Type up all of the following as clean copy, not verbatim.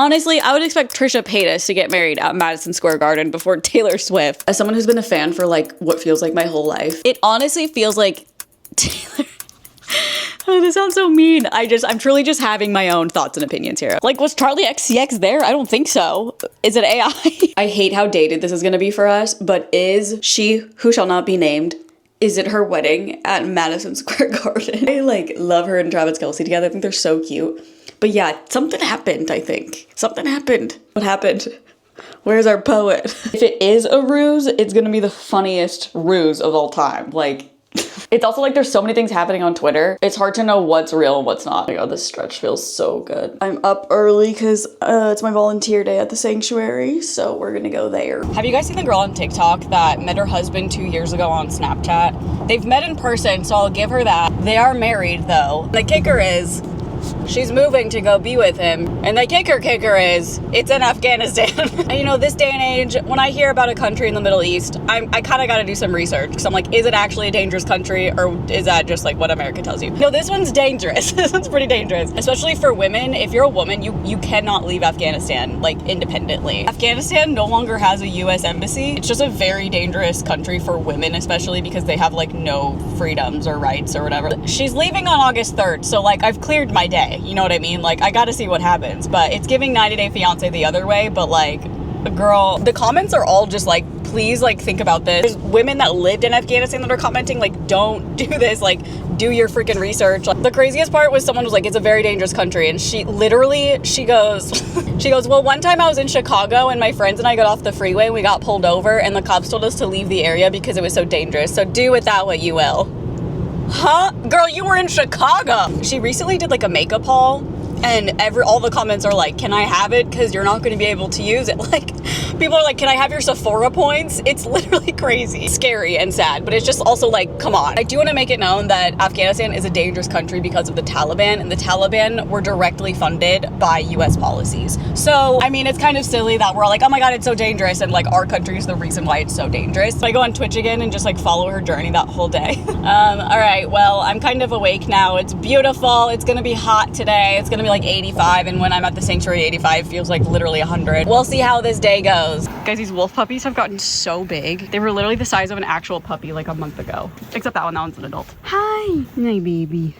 Honestly, I would expect Trisha Paytas to get married at Madison Square Garden before Taylor Swift. As someone who's been a fan for like what feels like my whole life, it honestly feels like Taylor... Oh, this sounds so mean. I'm truly just having my own thoughts and opinions here. Like, was Charlie XCX there? I don't think so. Is it AI? I hate how dated this is gonna be for us, but is she who shall not be named? Is it her wedding at Madison Square Garden? I like love her and Travis Kelce together. I think they're so cute. But yeah, something happened, I think. Something happened. What happened? Where's our poet? If it is a ruse, it's gonna be the funniest ruse of all time. Like, it's also like there's so many things happening on Twitter. It's hard to know what's real and what's not. Oh my god, this stretch feels so good. I'm up early because it's my volunteer day at the sanctuary, so we're gonna go there. Have you guys seen the girl on TikTok that met her husband 2 years ago on Snapchat? They've met in person, so I'll give her that. They are married though. The kicker is, she's moving to go be with him. And the kicker is, it's in Afghanistan. And you know, this day and age, when I hear about a country in the Middle East, I kind of got to do some research. Because I'm like, is it actually a dangerous country? Or is that just like what America tells you? No, this one's dangerous. This one's pretty dangerous. Especially for women. If you're a woman, you cannot leave Afghanistan, like, independently. Afghanistan no longer has a US embassy. It's just a very dangerous country for women, especially because they have, like, no freedoms or rights or whatever. She's leaving on August 3rd, so, like, I've cleared my day. You know what I mean? Like, I gotta see what happens. But it's giving 90 Day Fiancé the other way, but, like, girl, the comments are all just like, please, like, think about this. There's women that lived in Afghanistan that are commenting, like, don't do this, like, do your freaking research. Like, the craziest part was someone was like, it's a very dangerous country, and she goes, well, one time I was in Chicago and my friends and I got off the freeway and we got pulled over and the cops told us to leave the area because it was so dangerous, so do with that what you will. Huh? Girl, you were in Chicago. She recently did like a makeup haul and all the comments are like, can I have it? Because you're not going to be able to use it. Like, people are like, can I have your Sephora points? It's literally crazy. Scary and sad, but it's just also like, come on. I do want to make it known that Afghanistan is a dangerous country because of the Taliban, and the Taliban were directly funded by US policies. So, I mean, it's kind of silly that we're all like, oh my god, it's so dangerous, and like our country is the reason why it's so dangerous. So I go on Twitch again and just like follow her journey that whole day. All right, well, I'm kind of awake now. It's beautiful. It's gonna be hot today. It's gonna be like 85, and when I'm at the sanctuary, 85 feels like literally 100. We'll see how this day goes. Guys, these wolf puppies have gotten so big. They were literally the size of an actual puppy like a month ago. Except that one's an adult. Hi, my baby.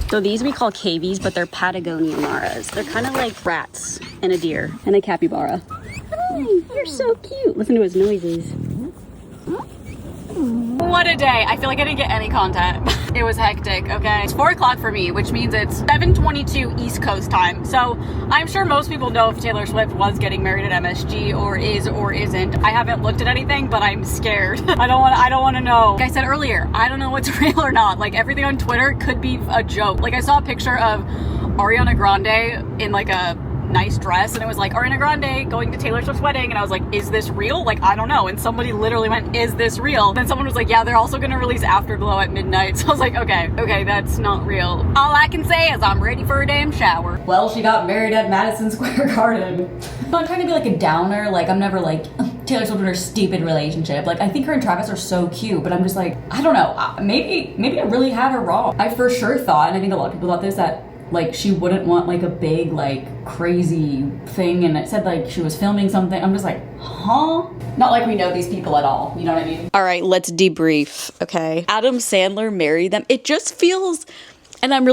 So these we call cavies, but they're Patagonia maras. They're kind of like rats and a deer and a capybara. Hi, you're so cute. Listen to his noises. What a day. I feel like I didn't get any content. It was hectic, okay? It's 4 o'clock for me, which means it's 7:22 East Coast time. So I'm sure most people know if Taylor Swift was getting married at MSG or is or isn't. I haven't looked at anything, but I'm scared. I don't want to know. Like I said earlier, I don't know what's real or not. Like, everything on Twitter could be a joke. Like, I saw a picture of Ariana Grande in like a nice dress and it was like Ariana Grande going to Taylor Swift's wedding, and I was like, is this real? Like, I don't know. And somebody literally went, is this real? Then someone was like, yeah, they're also gonna release Afterglow at midnight. So I was like, okay, that's not real. All I can say is I'm ready for a damn shower. Well, she got married at Madison Square Garden. I'm not trying to be like a downer. Like, I'm never like Taylor Swift and her stupid relationship. Like, I think her and Travis are so cute, but I'm just like, I don't know. Maybe I really had her wrong. I for sure thought, and I think a lot of people thought this, that like she wouldn't want like a big like crazy thing, and it said like she was filming something. I'm just like, huh? Not like we know these people at all, you know what I mean? All right, let's debrief, okay? Adam Sandler married them. It just feels, and I'm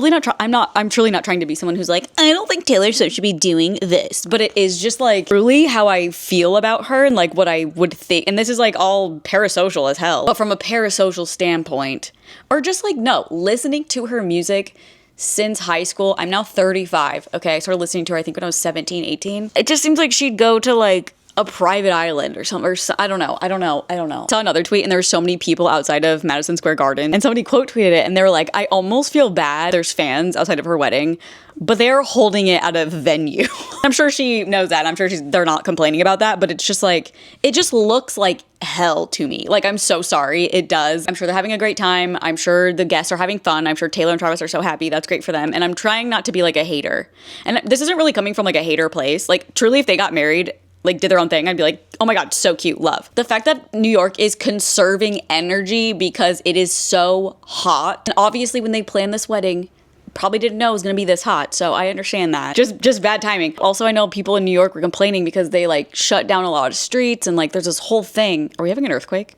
truly not trying to be someone who's like, I don't think Taylor Swift should be doing this, but it is just like really how I feel about her and like what I would think. And this is like all parasocial as hell, but from a parasocial standpoint, or just like, no, listening to her music since high school. I'm now 35, okay? I started listening to her, I think, when I was 17, 18. It just seems like she'd go to, like, a private island or something, or I don't know. I saw another tweet, and there were so many people outside of Madison Square Garden, and somebody quote tweeted it, and they were like, I almost feel bad there's fans outside of her wedding, but they're holding it at a venue. I'm sure she knows that. I'm sure they're not complaining about that, but it's just like, it just looks like hell to me. Like, I'm so sorry. It does. I'm sure they're having a great time. I'm sure the guests are having fun. I'm sure Taylor and Travis are so happy. That's great for them. And I'm trying not to be like a hater. And this isn't really coming from like a hater place. Like, truly, if they got married, like did their own thing, I'd be like, oh my god, so cute, love. The fact that New York is conserving energy because it is so hot. And obviously when they planned this wedding, probably didn't know it was gonna be this hot, so I understand that. Just bad timing. Also, I know people in New York were complaining because they like shut down a lot of streets and like there's this whole thing. Are we having an earthquake?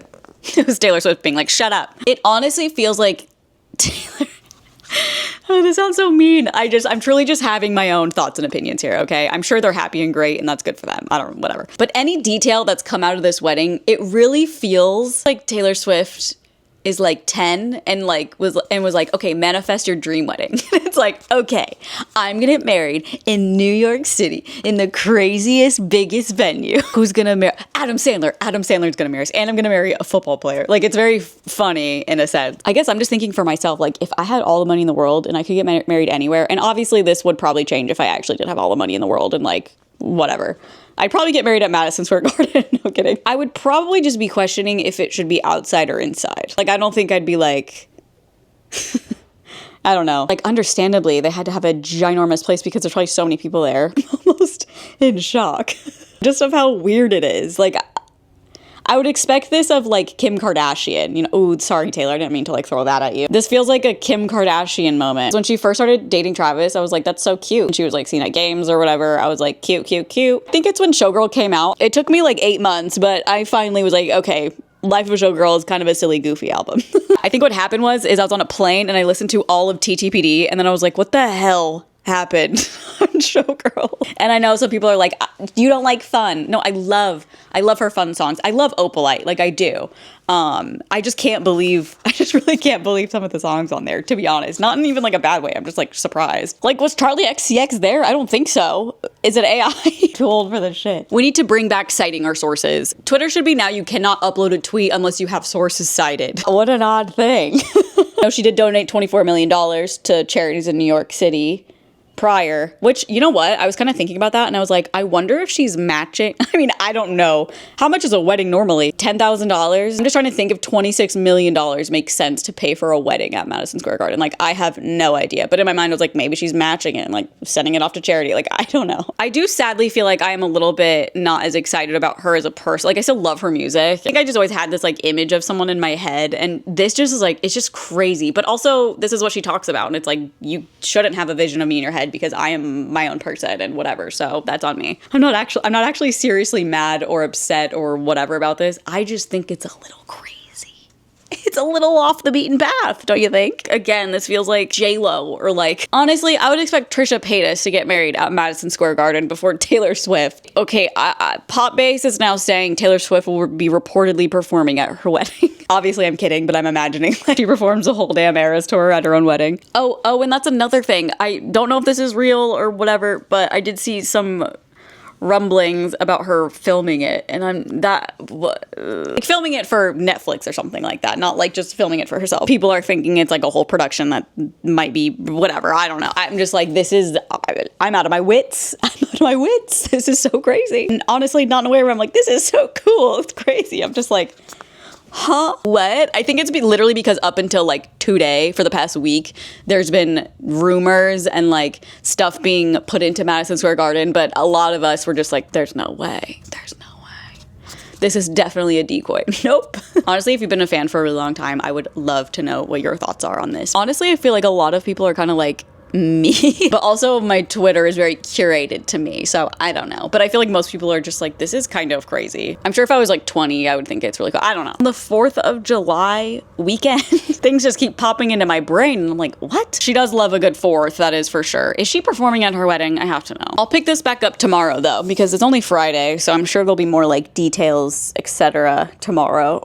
It was Taylor Swift being like, shut up. It honestly feels like Taylor. Oh, this sounds so mean. I'm truly just having my own thoughts and opinions here, okay? I'm sure they're happy and great and that's good for them. I don't know, whatever. But any detail that's come out of this wedding, it really feels like Taylor Swift is like 10 and was like, okay, manifest your dream wedding. It's like, okay, I'm gonna get married in New York City in the craziest, biggest venue. Who's gonna marry? Adam Sandler. Adam Sandler's gonna marry us, and I'm gonna marry a football player. Like, it's very funny in a sense. I guess I'm just thinking for myself, like, if I had all the money in the world and I could get married anywhere, and obviously this would probably change if I actually did have all the money in the world and like, whatever. I'd probably get married at Madison Square Garden. No kidding. I would probably just be questioning if it should be outside or inside. Like, I don't think I'd be like, I don't know. Like, understandably, they had to have a ginormous place because there's probably so many people there. I'm almost in shock just of how weird it is. Like, I would expect this of like Kim Kardashian, you know. Oh, sorry, Taylor, I didn't mean to like throw that at you. This feels like a Kim Kardashian moment. When she first started dating Travis, I was like, that's so cute. And she was like seen at games or whatever. I was like, cute, cute, cute. I think it's when Showgirl came out. It took me like 8 months, but I finally was like, okay, Life of a Showgirl is kind of a silly, goofy album. I think what happened was I was on a plane and I listened to all of TTPD and then I was like, what the hell happened on Showgirl? And I know some people are like, you don't like Fun. No, I love her Fun songs. I love Opalite, like I do. I just really can't believe some of the songs on there, to be honest. Not in even like a bad way. I'm just like surprised. Like, was Charlie XCX there? I don't think so. Is it AI? Too old for this shit. We need to bring back citing our sources. Twitter should be now you cannot upload a tweet unless you have sources cited. What an odd thing. No, she did donate $24 million to charities in New York City prior, which, you know what? I was kind of thinking about that and I was like, I wonder if she's matching. I mean, I don't know. How much is a wedding normally? $10,000? I'm just trying to think if $26 million makes sense to pay for a wedding at Madison Square Garden. Like, I have no idea. But in my mind, I was like, maybe she's matching it and like sending it off to charity. Like, I don't know. I do sadly feel like I am a little bit not as excited about her as a person. Like, I still love her music. I think I just always had this like image of someone in my head. And this just is like, it's just crazy. But also, this is what she talks about. And it's like, you shouldn't have a vision of me in your head because I am my own person and whatever. So that's on me. I'm not actually seriously mad or upset or whatever about this. I just think it's a little crazy. It's a little off the beaten path, don't you think? Again, this feels like J-Lo or like, honestly, I would expect Trisha Paytas to get married at Madison Square Garden before Taylor Swift. Okay, Pop Base is now saying Taylor Swift will be reportedly performing at her wedding. Obviously, I'm kidding, but I'm imagining that she performs a whole damn Eras tour at her own wedding. Oh, and that's another thing. I don't know if this is real or whatever, but I did see some rumblings about her filming it, and like filming it for Netflix or something like that, not like just filming it for herself. People are thinking it's like a whole production that might be whatever. I don't know. I'm just like, I'm out of my wits. I'm out of my wits. This is so crazy. And honestly, not in a way where I'm like, this is so cool. It's crazy. I'm just like, huh? What? I think it's literally because up until like today, for the past week, there's been rumors and like stuff being put into Madison Square Garden, but a lot of us were just like, there's no way. There's no way. This is definitely a decoy. Nope. Honestly, if you've been a fan for a really long time, I would love to know what your thoughts are on this. Honestly, I feel like a lot of people are kind of like, me, but also my Twitter is very curated to me, so I don't know, but I feel like most people are just like, this is kind of crazy. I'm sure if I was like 20 I would think it's really cool. I don't know. The 4th of July weekend things just keep popping into my brain and I'm like, what? She does love a good 4th, that is for sure. Is she performing at her wedding? I have to know. I'll pick this back up tomorrow though, because it's only Friday, so I'm sure there'll be more like details, etc. tomorrow.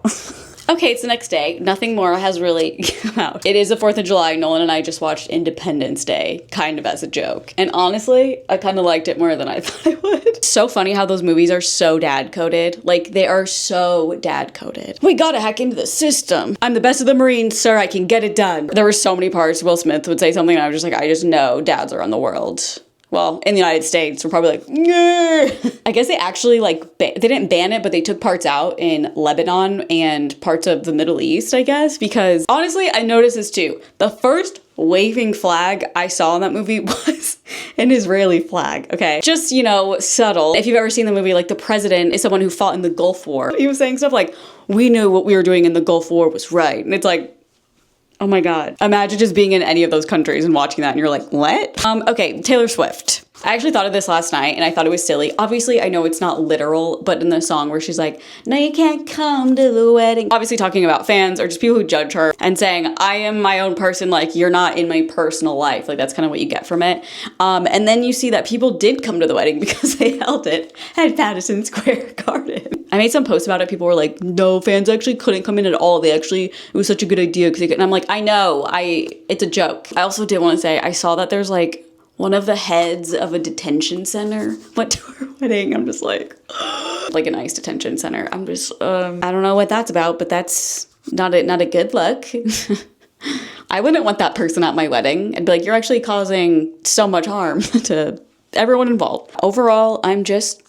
Okay, it's the next day. Nothing more has really come out. It is the 4th of July. Nolan and I just watched Independence Day, kind of as a joke. And honestly, I kind of liked it more than I thought I would. So funny how those movies are so dad-coded. Like, they are so dad-coded. We gotta hack into the system. I'm the best of the Marines, sir. I can get it done. There were so many parts Will Smith would say something and I was just like, I just know dads are on the world. Well, in the United States, we're probably like, Nyeh. I guess they actually like, they didn't ban it, but they took parts out in Lebanon and parts of the Middle East, I guess, because honestly, I noticed this too. The first waving flag I saw in that movie was an Israeli flag, okay? Just, you know, subtle. If you've ever seen the movie, like the president is someone who fought in the Gulf War. He was saying stuff like, we knew what we were doing in the Gulf War was right. And it's like, Oh my God. Imagine just being in any of those countries and watching that and you're like, what? Okay, Taylor Swift. I actually thought of this last night and I thought it was silly. Obviously, I know it's not literal, but in the song where she's like, no, you can't come to the wedding. Obviously talking about fans or just people who judge her and saying, I am my own person, like you're not in my personal life. Like that's kind of what you get from it. And then you see that people did come to the wedding because they held it at Madison Square Garden. I made some posts about it. People were like, no, fans actually couldn't come in at all. It was such a good idea. And I'm like, I know, it's a joke. I also did want to say, I saw that there's like, one of the heads of a detention center went to her wedding. I'm just like, like an ICE detention center. I'm just, I don't know what that's about, but that's not a good look. I wouldn't want that person at my wedding. I'd be like, you're actually causing so much harm to everyone involved. Overall, I'm just,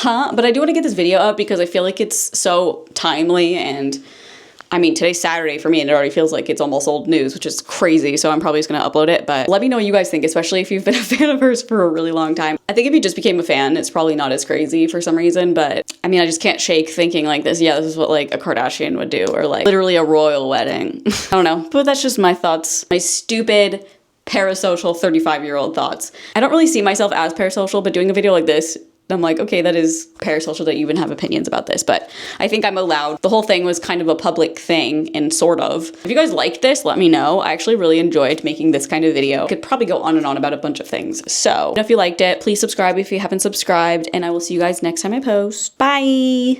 but I do want to get this video up because I feel like it's so timely and I mean, today's Saturday for me and it already feels like it's almost old news, which is crazy. So I'm probably just gonna upload it, but let me know what you guys think, especially if you've been a fan of hers for a really long time. I think if you just became a fan, it's probably not as crazy for some reason, but I mean, I just can't shake thinking like this. Yeah, this is what like a Kardashian would do or like literally a royal wedding. I don't know, but that's just my thoughts. My stupid parasocial 35-year-old thoughts. I don't really see myself as parasocial, but doing a video like this, I'm like, okay, that is parasocial that you even have opinions about this, but I think I'm allowed. The whole thing was kind of a public thing and sort of. If you guys liked this, let me know. I actually really enjoyed making this kind of video. I could probably go on and on about a bunch of things. So if you liked it, please subscribe if you haven't subscribed and I will see you guys next time I post. Bye.